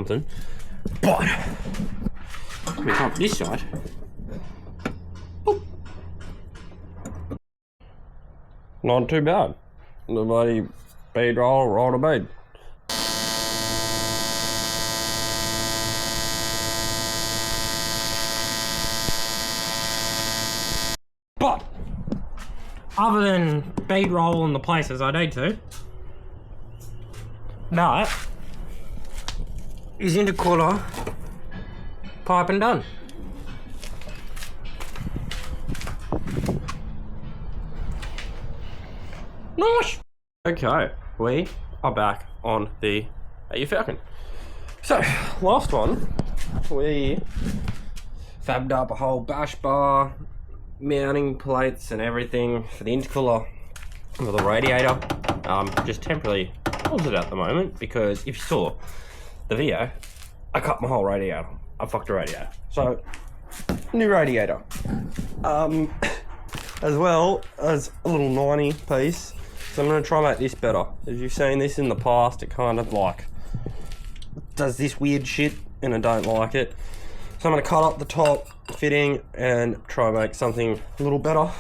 something. But we come this side. Boop. Not too bad. The bloody bead roll to bead. But other than bead roll in the places I need to, that is intercooler piping done. Nice. Okay, we are back on the Falcon. So last one, we fabbed up a whole bash bar, mounting plates and everything for the intercooler for the radiator. Just temporarily holds it at the moment because if you saw the video, I cut my whole radiator. I fucked the radiator. So, new radiator. As well as a little 90 piece. So I'm going to try and make this better. As you've seen this in the past, it kind of like does this weird shit and I don't like it. So I'm going to cut up the top fitting and try and make something a little better.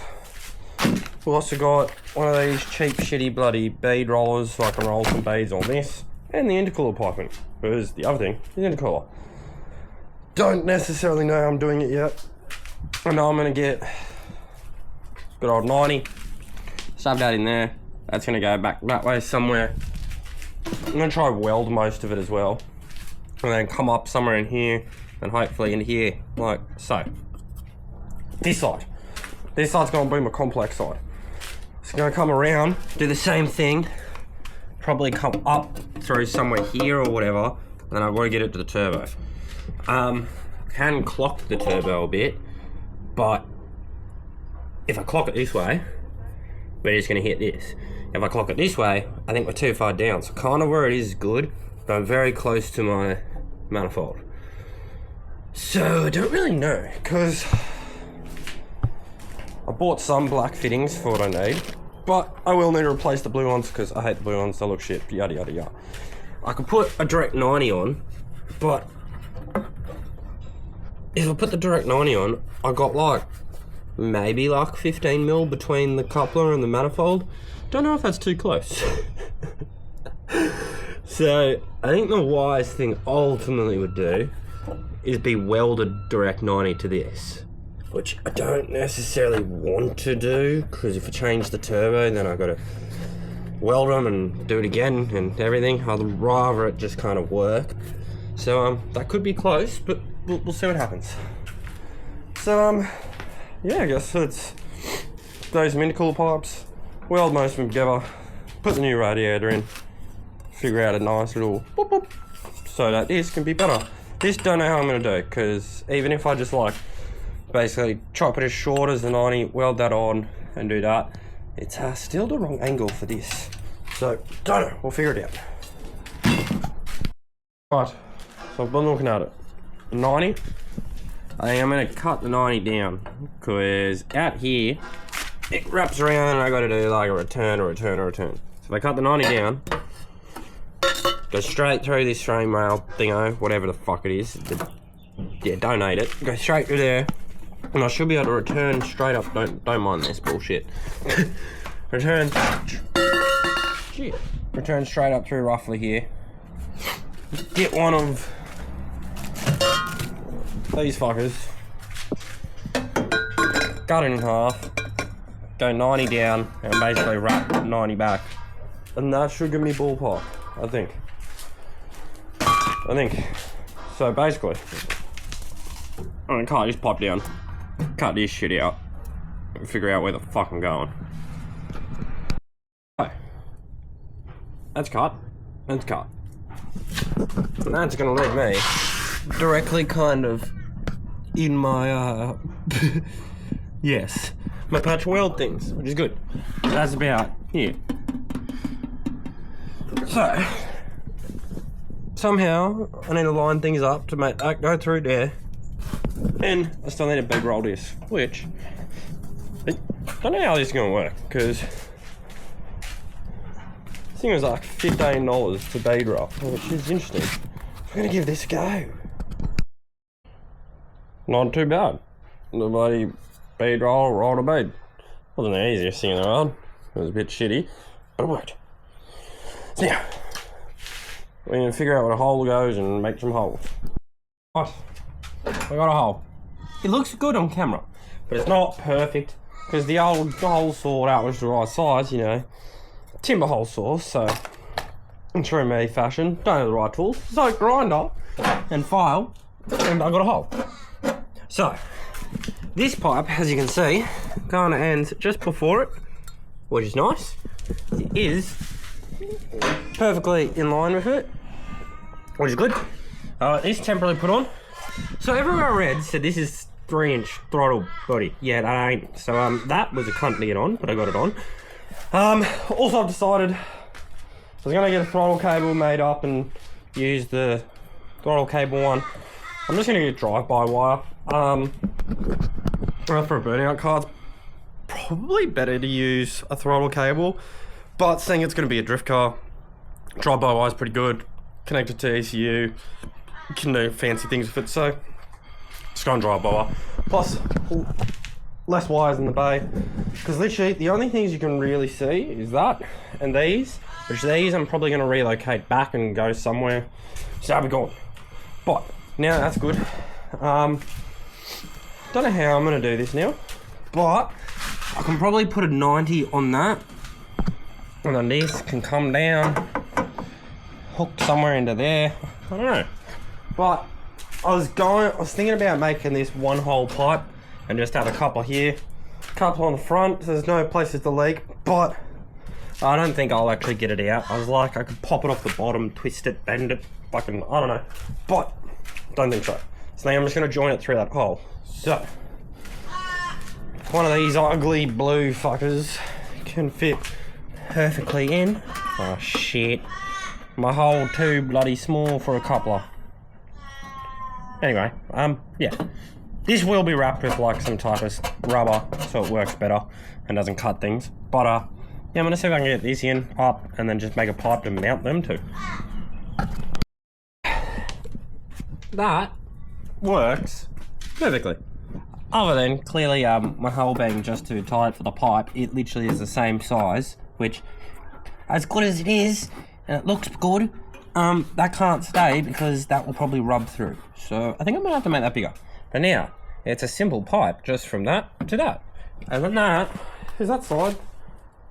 We've also got one of these cheap shitty bloody bead rollers so I can roll some beads on this. And the intercooler piping. Because the other thing is intercooler. Don't necessarily know how I'm doing it yet. I know I'm going to get good old 90. Shove that in there. That's going to go back that way somewhere. I'm going to try weld most of it as well. And then come up somewhere in here. And hopefully in here, like so. This side. This side's going to be my complex side. It's going to come around, do the same thing. Probably come up through somewhere here or whatever. And I've got to get it to the turbo. Can clock the turbo a bit. But if I clock it this way, we're just going to hit this. If I clock it this way, I think we're too far down. So kind of where it is good, but I'm very close to my manifold. So I don't really know, because I bought some black fittings for what I need, but I will need to replace the blue ones because I hate the blue ones, they look shit, yada yada yada. I could put a direct 90 on, but if I put the direct 90 on, I got like maybe like 15 mil between the coupler and the manifold. Don't know if that's too close. So I think the wise thing ultimately would do is be welded direct 90 to this, which I don't necessarily want to do because if I change the turbo then I've got to weld them and do it again and everything. I'd rather it just kind of work. So that could be close, but we'll see what happens. So yeah, I guess it's those intercooler pipes, weld most of them together, put the new radiator in, figure out a nice little boop boop so that this can be better. This don't know how I'm going to do, because even if I just like basically chop it as short as the 90, weld that on and do that, it's still the wrong angle for this. So, don't know, we'll figure it out. Right, so I've been looking at it. 90, I think I'm going to cut the 90 down, because out here, it wraps around and I got to do like a return. So if I cut the 90 down, go straight through this frame rail thingo, whatever the fuck it is. Yeah, donate it. Go straight through there, and I should be able to return straight up. Don't mind this bullshit. Return straight up through roughly here. Get one of these fuckers, cut it in half, go 90 down, and basically wrap 90 back, and that should give me ballpark. I think. So basically, I'm gonna cut this pipe down, cut this shit out, and figure out where the fuck I'm going. Okay. That's cut. And that's gonna leave me directly kind of in my, yes, my patch weld things, which is good. That's about here. So, somehow I need to line things up to make that go through there, and I still need a bead roll this, which I don't know how this is going to work, because this thing was like $15 to bead roll, which is interesting. I'm gonna give this a go. Not too bad. The bloody bead rolled a bead. Wasn't the easiest thing in the world. It was a bit shitty, but it worked. So now, we're gonna figure out where a hole goes and make some holes. Right, I got a hole. It looks good on camera, but it's not perfect because the old hole saw that was the right size, you know, timber hole saw. So, in true me fashion, don't have the right tools. So grinder and file, and I got a hole. So, this pipe, as you can see, kind of ends just before it, which is nice. It is perfectly in line with it, which is good. This temporarily put on. So everywhere I read said this is 3-inch throttle body. Yeah, that ain't. So that was a cunt to get on, but I got it on. Also I've decided I was gonna get a throttle cable made up and use the throttle cable one. I'm just gonna get drive-by wire. For a burnout car, it's probably better to use a throttle cable, but seeing it's gonna be a drift car, drive-by wire is pretty good. Connected to ECU, you can do fancy things with it, so just go and drive-by wire. Plus, less wires in the bay, because literally the only things you can really see is that and these, which these I'm probably gonna relocate back and go somewhere, so I'll be gone. But now that's good. Don't know how I'm gonna do this now, but I can probably put a 90 on that, and then this can come down, hooked somewhere into there. I don't know, but I was thinking about making this one hole pipe and just have a couple here, couple on the front, so there's no places to leak. But I don't think I'll actually get it out. I was like, I could pop it off the bottom, twist it, bend it, fucking, I don't know, but don't think so. So now I'm just gonna join it through that hole. So, one of these ugly blue fuckers can fit perfectly in. Oh shit. My hole too bloody small for a coupler. Anyway, yeah. This will be wrapped with like some type of rubber so it works better and doesn't cut things. But yeah, I'm gonna see if I can get this in, up, and then just make a pipe to mount them to. That works perfectly. Other than clearly my hole being just too tight for the pipe, it literally is the same size, which, as good as it is, and it looks good, that can't stay because that will probably rub through. So I think I'm gonna have to make that bigger. But now, it's a simple pipe just from that to that. And then that is that side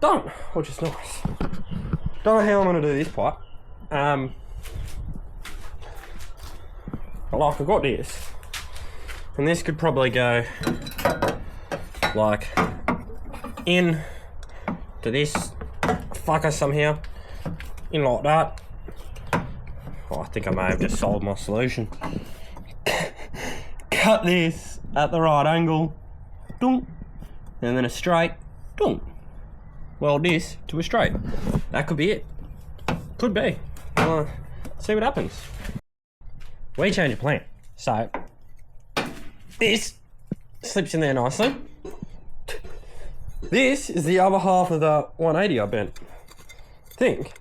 done, which is nice. Don't know how I'm gonna do this pipe. Like I've got this. And this could probably go like in to this fucker somehow, in like that. Oh, I think I may have just solved my solution. Cut this at the right angle, dunk, and then a straight, dunk. Weld this to a straight. That could be it. Could be. See what happens. We change of plan. So this slips in there nicely. This is the other half of the 180 I bent.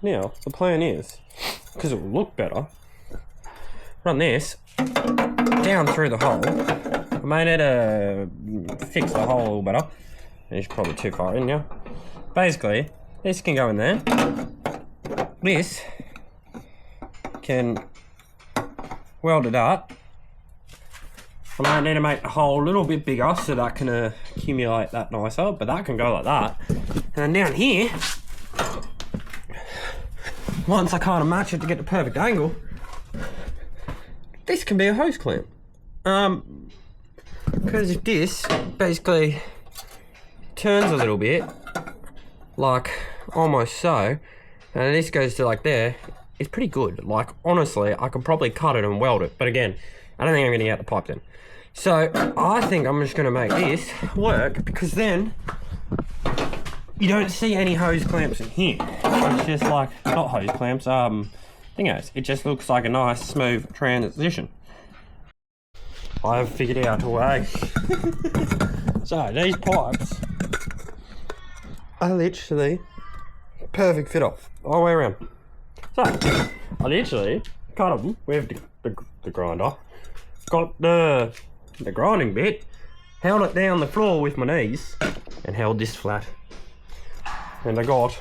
Now the plan is, because it will look better, run this down through the hole. I may need to fix the hole a little better. It's probably too far in now. Basically, this can go in there. This can weld it up. I might need to make the hole a little bit bigger so that can accumulate that nicer, but that can go like that. And then down here, once I kind of match it to get the perfect angle, this can be a hose clamp. Because if this basically turns a little bit, like almost so, and this goes to like there, it's pretty good. Like honestly, I could probably cut it and weld it, but again, I don't think I'm gonna get the pipe then. So I think I'm just gonna make this work, because then you don't see any hose clamps in here. It's just like, not hose clamps, thingos. It just looks like a nice smooth transition. I've figured out a way. So these pipes are literally perfect fit off all the way around. So I literally cut them with the grinder. Got the grinding bit, held it down the floor with my knees, and held this flat. And I got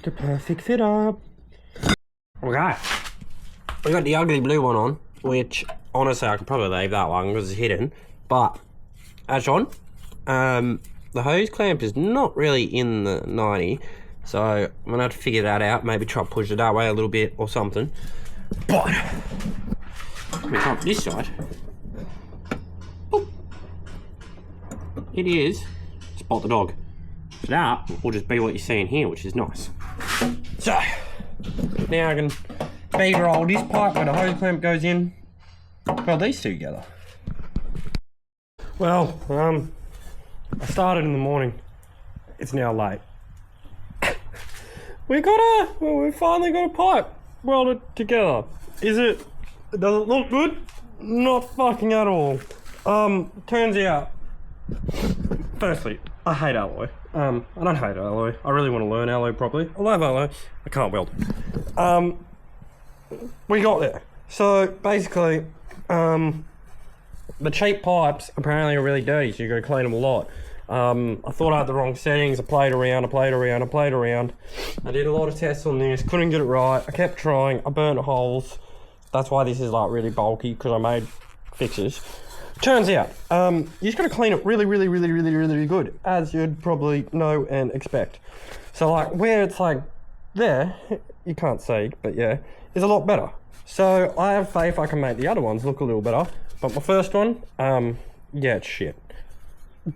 the perfect fit up. Okay, we got the ugly blue one on, which honestly I could probably leave that one because it's hidden. But as on, the hose clamp is not really in the 90, so I'm gonna have to figure that out. Maybe try to push it that way a little bit or something. But let me come this side. Boop. It is Spot the Dog. So that will just be what you see in here, which is nice. So now I can bead roll this pipe where the hose clamp goes in. Well, these two together. Well, I started in the morning. It's now late. we finally got a pipe welded together. Does it look good? Not fucking at all. Turns out, firstly, I hate alloy. I don't hate alloy. I really want to learn alloy properly. I love alloy. I can't weld. We got there. So basically, the cheap pipes apparently are really dirty, so you got to clean them a lot. I thought I had the wrong settings. I played around. I did a lot of tests on this, couldn't get it right. I kept trying. I burnt holes. That's why this is like really bulky, because I made fixes. Turns out, you just got to clean it really good, as you'd probably know and expect. So like where it's like there, you can't see, but yeah, is a lot better. So I have faith I can make the other ones look a little better. But my first one, yeah, it's shit.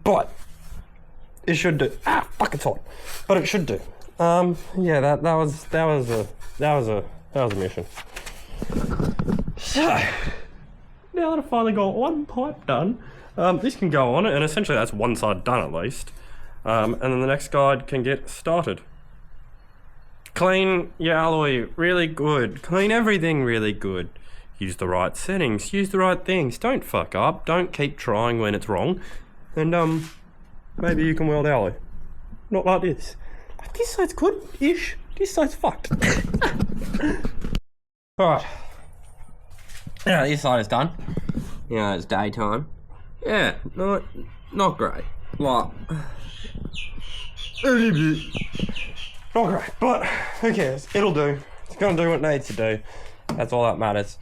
But it should do. Fuck, it's hot. But it should do. Yeah, that was a mission. So now that I finally got one pipe done, this can go on, and essentially that's one side done at least. And then the next guide can get started. Clean your alloy really good. Clean everything really good. Use the right settings. Use the right things. Don't fuck up. Don't keep trying when it's wrong. And maybe you can weld alloy. Not like this. This side's good-ish. This side's fucked. Alright. Yeah, this side is done. Yeah, it's daytime. Yeah, not great. Like, not great, but who cares? It'll do. It's gonna do what it needs to do. That's all that matters.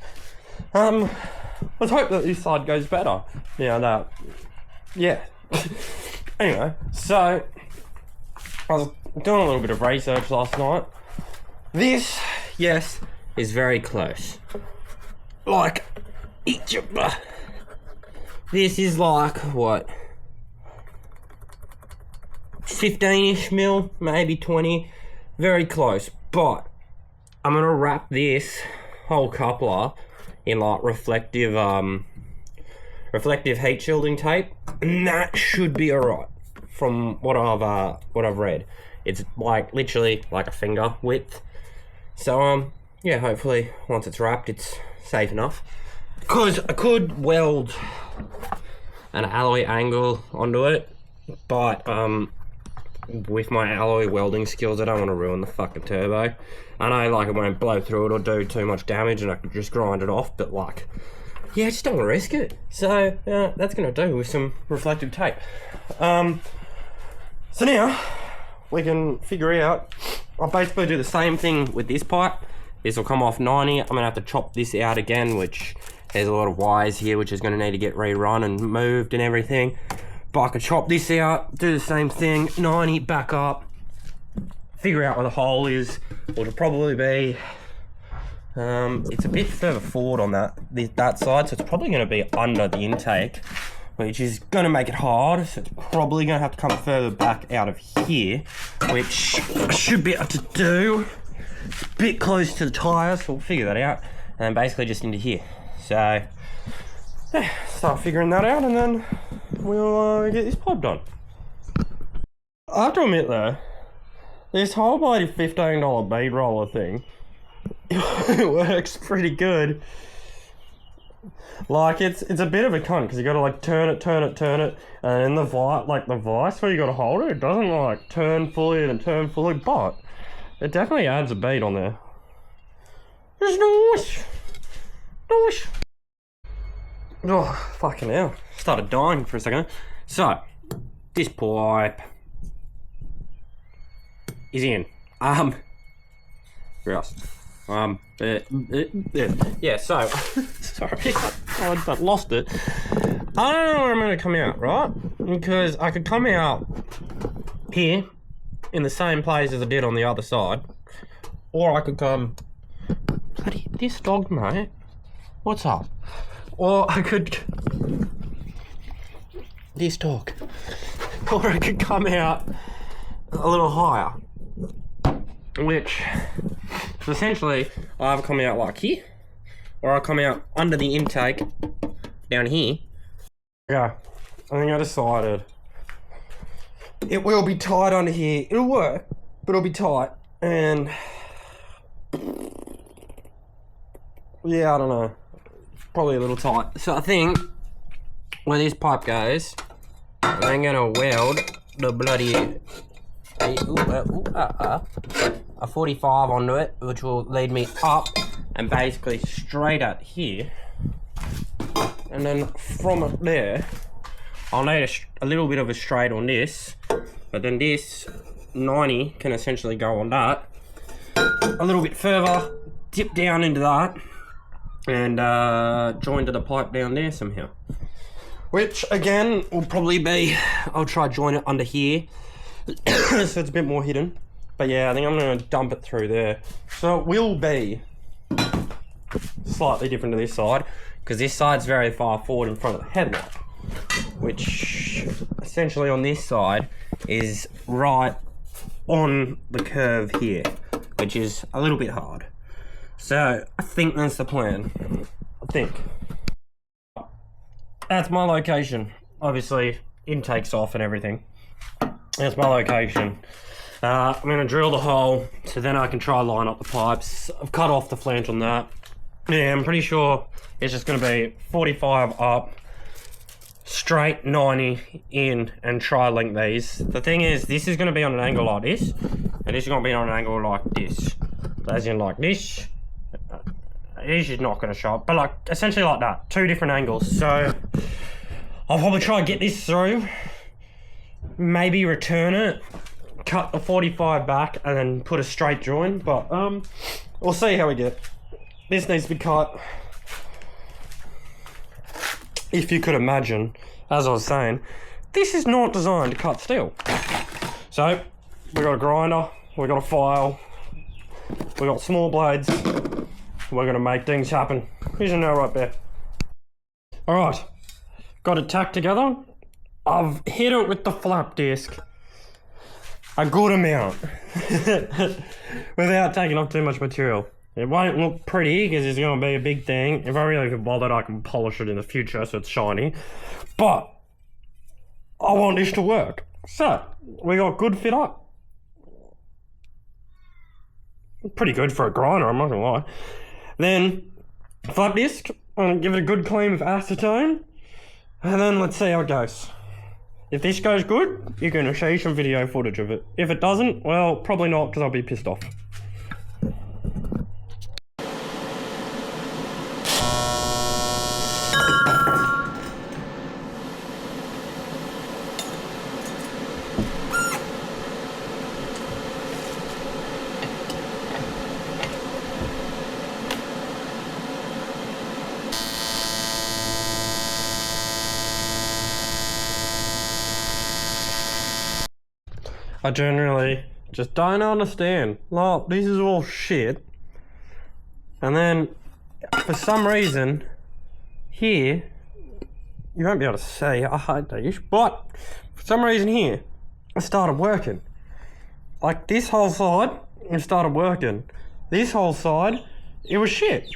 Let's hope that this side goes better. Yeah, yeah. Anyway, so I was doing a little bit of research last night. This, yes, is very close. Like, this is like, what, 15-ish mil, maybe 20, very close. But I'm gonna wrap this whole coupler in like reflective heat shielding tape, and that should be alright from what I've read. It's like literally like a finger width. So yeah, hopefully once it's wrapped it's safe enough, because I could weld an alloy angle onto it, but with my alloy welding skills I don't want to ruin the fucking turbo. I know like it won't blow through it or do too much damage and I could just grind it off, but like, yeah, I just don't want to risk it. So that's gonna do with some reflective tape. So now we can figure out, I'll basically do the same thing with this pipe. This will come off 90. I'm gonna have to chop this out again, which there's a lot of wires here which is gonna need to get rerun and moved and everything. But I could chop this out, do the same thing, 90, back up, figure out where the hole is, which will probably be, it's a bit further forward on that side, so it's probably gonna be under the intake, which is gonna make it hard, so it's probably gonna have to come further back out of here, which I should be able to do. It's a bit close to the tyre, so we'll figure that out, and then basically just into here. So, yeah, start figuring that out, and then we'll get this pipe done. I have to admit though, this whole bloody $15 bead roller thing, it works pretty good. Like it's a bit of a cunt because you gotta like turn it, and in the vice where you gotta hold it, it doesn't like turn fully and turn fully, but it definitely adds a bead on there. It's nice. Nice. Oh, fucking hell. Started dying for a second. So, this pipe is in. Yes. Yeah, so, sorry, I lost it. I don't know where I'm going to come out, right? Because I could come out here in the same place as I did on the other side, or I could come, bloody, this dog, mate, what's up? Or I could, this dog, or I could come out a little higher, which essentially I either come out like here, or I come out under the intake down here. Yeah, I think I decided it will be tight under here. It'll work, but it'll be tight, and yeah, I don't know, probably a little tight. So I think where this pipe goes, I'm gonna weld the bloody a 45 onto it, which will lead me up and basically straight at here, and then from it there I'll need a little bit of a straight on this, but then this 90 can essentially go on that a little bit further, dip down into that, and join to the pipe down there somehow, which again will probably be, I'll try join it under here so it's a bit more hidden. But yeah, I think I'm going to dump it through there. So it will be slightly different to this side, because this side's very far forward in front of the headlight, which essentially on this side is right on the curve here, which is a little bit hard. So I think that's the plan. I think. That's my location. Obviously, intake's off and everything. That's my location. I'm going to drill the hole so then I can try line up the pipes. I've cut off the flange on that. Yeah, I'm pretty sure it's just going to be 45 up, straight 90 in, and try link these. The thing is, this is going to be on an angle like this, and this is going to be on an angle like this. As in like this. This is not going to show up, but like essentially like that. Two different angles. So I'll probably try and get this through. Maybe return it, cut the 45 back, and then put a straight join, but we'll see how we get. This needs to be cut. If you could imagine, as I was saying, this is not designed to cut steel. So we got a grinder, we got a file, we got small blades, we're gonna make things happen. Here's a nail right there. Alright, got it tacked together. I've hit it with the flap disc a good amount without taking off too much material. It won't look pretty because it's going to be a big thing. If I really feel bothered, I can polish it in the future so it's shiny. But I want this to work. So we got good fit up. Pretty good for a grinder, I'm not going to lie. Then flap disc, I'm going to give it a good clean with acetone. And then let's see how it goes. If this goes good, you're going to see some video footage of it. If it doesn't, well, probably not, because I'll be pissed off. I generally just don't understand. Like, this is all shit. And then, for some reason, here, you won't be able to see, I hate these, but for some reason here, it started working. Like, this whole side, it started working. This whole side, it was shit.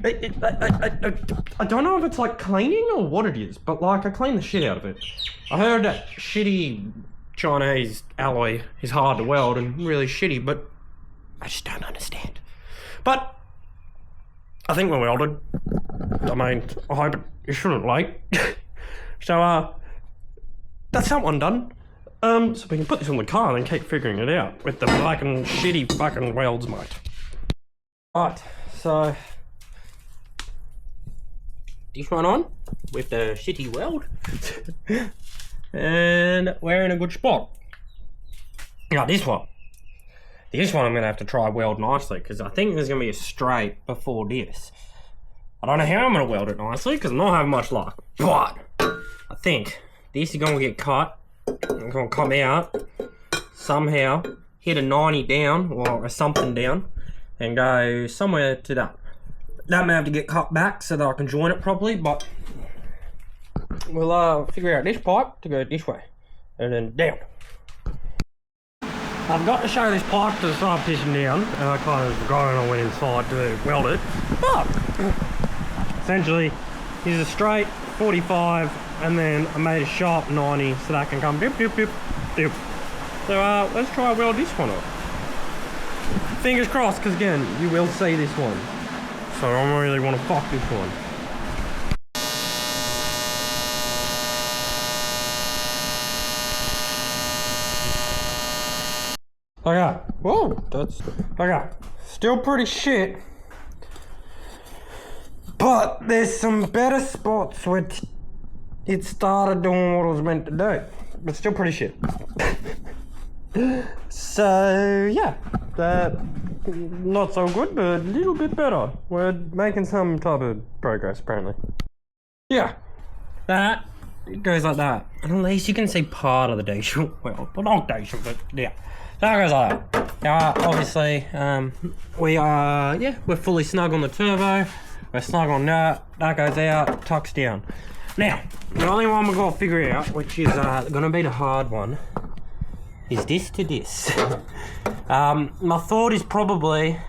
I don't know if it's like cleaning or what it is, but like, I cleaned the shit out of it. I heard that shitty Chinese alloy is hard to weld and really shitty, but I just don't understand. But I think we're welded. I mean, I hope it shouldn't leak. So that's that one done. So we can put this on the car and keep figuring it out with the fucking shitty fucking welds, mate. Right, So this one on with the shitty weld. And we're in a good spot. Now this one I'm gonna have to try weld nicely, because I think there's gonna be a straight before this. I don't know how I'm gonna weld it nicely because I'm not having much luck, but I think this is gonna get cut. I'm gonna come out somehow, hit a 90 down or a something down, and go somewhere to that. That may have to get cut back so that I can join it properly, but we'll figure out this pipe to go this way and then down. I've got to show this pipe to start pissing down, and I kind of forgot and I went inside to weld it. But essentially, here's a straight 45, and then I made a sharp 90 so that can come dip, dip, dip, dip. So let's try weld this one up. Fingers crossed, because again, you will see this one. So I don't really want to fuck this one. Okay, whoa, that's, okay, still pretty shit, but there's some better spots where it started doing what it was meant to do, but still pretty shit. So yeah, not so good, but a little bit better. We're making some type of progress apparently. Yeah, that it goes like that, and at least you can see part of the decent, well, not decent, but yeah. That goes like that. Now, obviously, we're fully snug on the turbo. We're snug on that. That goes out, tucks down. Now, the only one we've got to figure out, which is going to be the hard one, is this to this. My thought is probably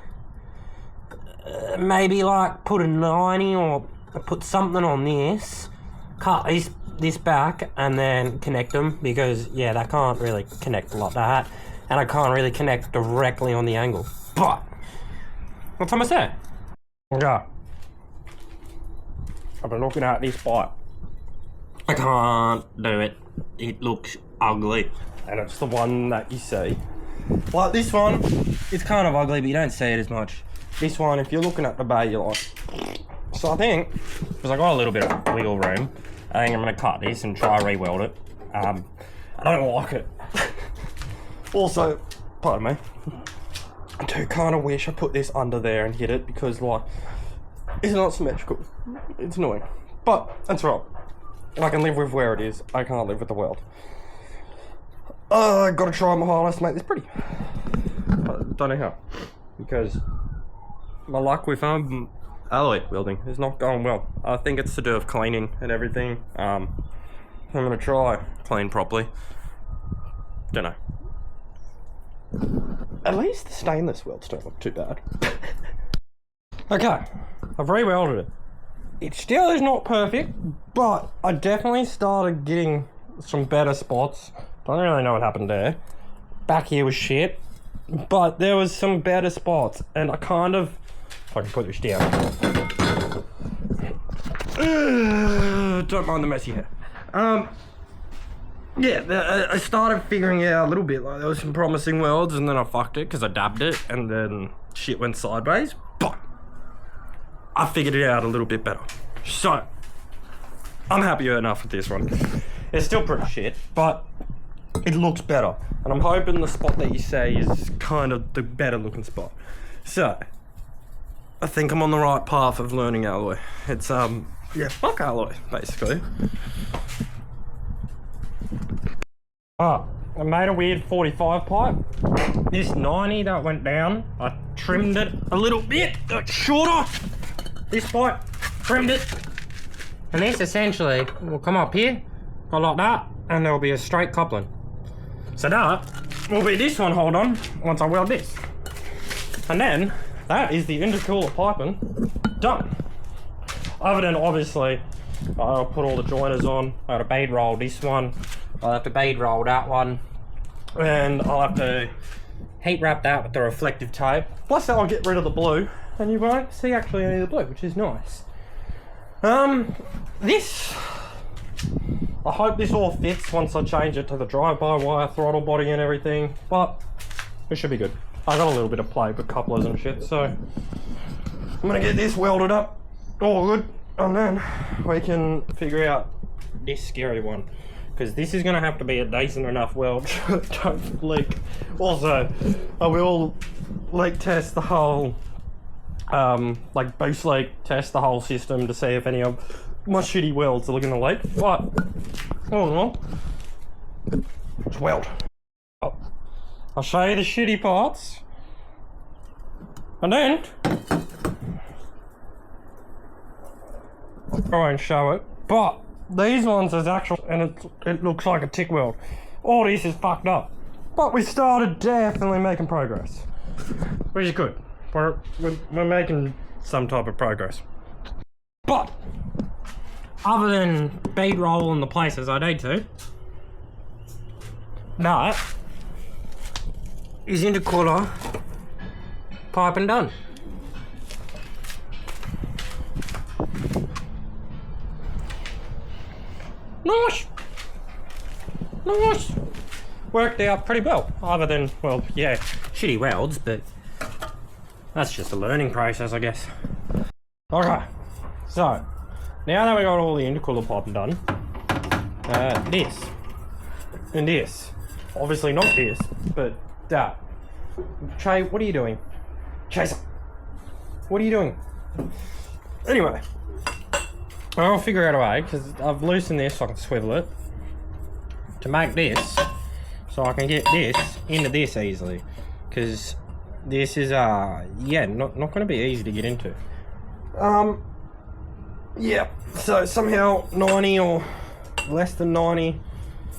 maybe like put a 90 or put something on this, cut this back, and then connect them, because yeah, that can't really connect like that. And I can't really connect directly on the angle. But what time I say? Okay. I've been looking at this pipe. I can't do it. It looks ugly. And it's the one that you see. Like this one, it's kind of ugly, but you don't see it as much. This one, if you're looking at the bay, you're like... So I think, because I got a little bit of wiggle room, I think I'm gonna cut this and try re-weld it. I don't like it. Also, pardon me, I do kind of wish I put this under there and hit it, because like, it's not symmetrical. It's annoying, but that's right. I can live with where it is. I can't live with the weld. I gotta try my hardest to make this pretty. I don't know how, because my luck with alloy welding is not going well. I think it's to do with cleaning and everything. I'm gonna try clean properly. Don't know. At least the stainless welds don't look too bad. Okay, I've re-welded it. It still is not perfect, but I definitely started getting some better spots. Don't really know what happened there. Back here was shit, but there was some better spots, and I kind of... If I can put this down. Don't mind the messy hair. Yeah, I started figuring it out a little bit. Like, there was some promising welds, and then I fucked it because I dabbed it, and then shit went sideways. But I figured it out a little bit better. So I'm happy enough with this one. It's still pretty shit, but it looks better. And I'm hoping the spot that you say is kind of the better looking spot. So I think I'm on the right path of learning alloy. It's yeah, fuck alloy, basically. I made a weird 45 pipe. This 90 that went down, I trimmed it a little bit shorter. This pipe, trimmed it. And this essentially will come up here, go like that, and there'll be a straight coupling. So that will be this one, hold on, once I weld this. And then, that is the intercooler piping done. Other than obviously, I'll put all the joiners on. I gotta bead roll this one. I'll have to bead roll that one. And I'll have to heat wrap that with the reflective tape. Plus I'll get rid of the blue. And you won't see actually any of the blue, which is nice. This, I hope this all fits once I change it to the drive-by-wire throttle body and everything. But it should be good. I got a little bit of play with couplers and shit, so I'm gonna get this welded up, all good, and then we can figure out this scary one. Because this is gonna have to be a decent enough weld so it don't leak. Also, I will leak test the whole, like boost leak test the whole system to see if any of my shitty welds are looking to leak. But, all in all, it's weld. Oh, I'll show you the shitty parts. And then, I won't show it, but these ones is actual, and it looks like a tick weld. All this is fucked up. But we started definitely making progress, which is good. We're making some type of progress. But, other than bead roll in the places I need to, that is intercooler pipe and done. Nice! Nice! Worked out pretty well, other than, well, yeah, shitty welds, but that's just a learning process, I guess. Okay, so, now that we got all the intercooler piping done, this, and this, obviously not this, but that. Trey, what are you doing? Chaser, what are you doing? Anyway, I'll figure out a way, because I've loosened this so I can swivel it, to make this, so I can get this into this easily, because this is, yeah, not going to be easy to get into. Yeah, so somehow 90 or less than 90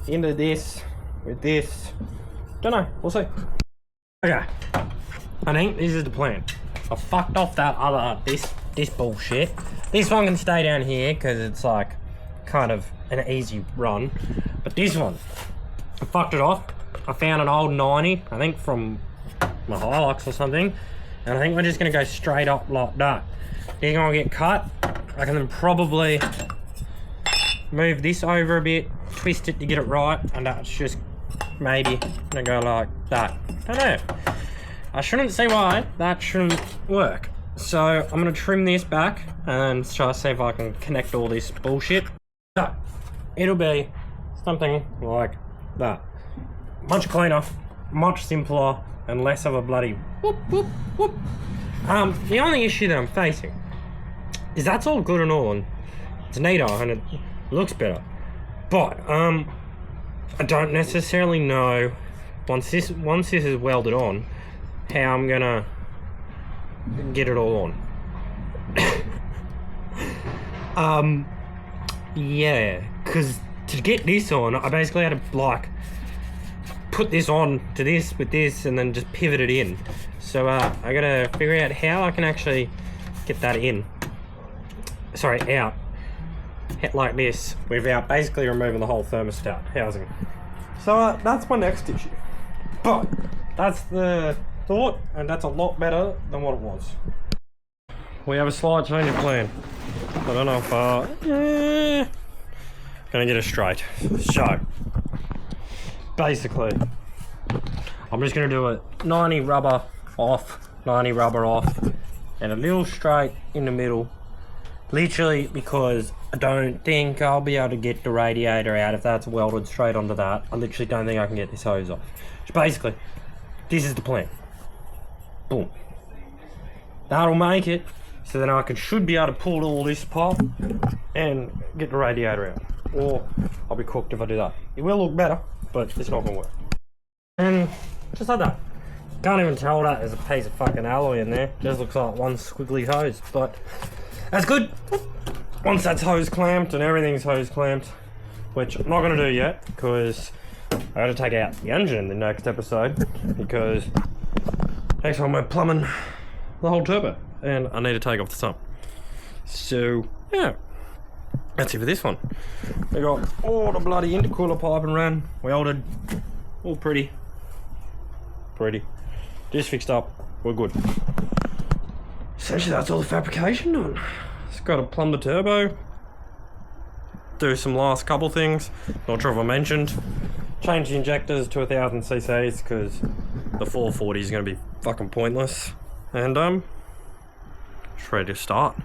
into this, with this, don't know, we'll see. Okay, I think this is the plan. I fucked off that other, this bullshit. This one can stay down here because it's like kind of an easy run. But this one, I fucked it off. I found an old 90, I think from my Hilux or something. And I think we're just gonna go straight up like that. They're gonna get cut. I can then probably move this over a bit, twist it to get it right, and that's just maybe gonna go like that. I don't know. I shouldn't see why that shouldn't work. So I'm gonna trim this back and try to see if I can connect all this bullshit. So it'll be something like that. Much cleaner, much simpler, and less of a bloody whoop, whoop, whoop. The only issue that I'm facing is that's all good and all, and it's neater and it looks better. But I don't necessarily know once this is welded on how I'm gonna get it all on. Yeah, because to get this on, I basically had to like put this on to this with this and then just pivot it in. So I gotta figure out how I can actually get that in. Sorry, out. Like this, without basically removing the whole thermostat housing. So that's my next issue. But that's the thought, and that's a lot better than what it was. We have a slight change of plan. I don't know if gonna get it straight. So basically, I'm just gonna do a 90 rubber off, 90 rubber off, and a little straight in the middle. Literally because I don't think I'll be able to get the radiator out if that's welded straight onto that. I literally don't think I can get this hose off. So basically, this is the plan. Boom. That'll make it so then I should be able to pull all this apart and get the radiator out. Or I'll be cooked if I do that. It will look better, but it's not gonna work. And just like that. Can't even tell that there's a piece of fucking alloy in there. Just looks like one squiggly hose, but that's good. Once that's hose clamped and everything's hose clamped, which I'm not going to do yet because I got to take out the engine in the next episode because next time we're plumbing the whole turbo and I need to take off the sump. So yeah, that's it for this one. We got all the bloody intercooler pipe and ran welded, all pretty, just fixed up. We're good. Essentially that's all the fabrication done. Just got to plumb the turbo, do some last couple things, not sure if I mentioned, change the injectors to 1000 cc's because the 440 is going to be fucking pointless, and Just ready to start.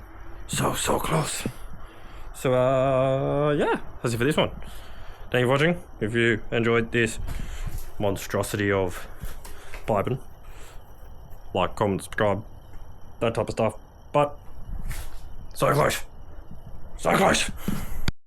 So close. So, yeah, that's it for this one. Thank you for watching. If you enjoyed this monstrosity of piping, like, comment, subscribe, that type of stuff. But, so close. So close.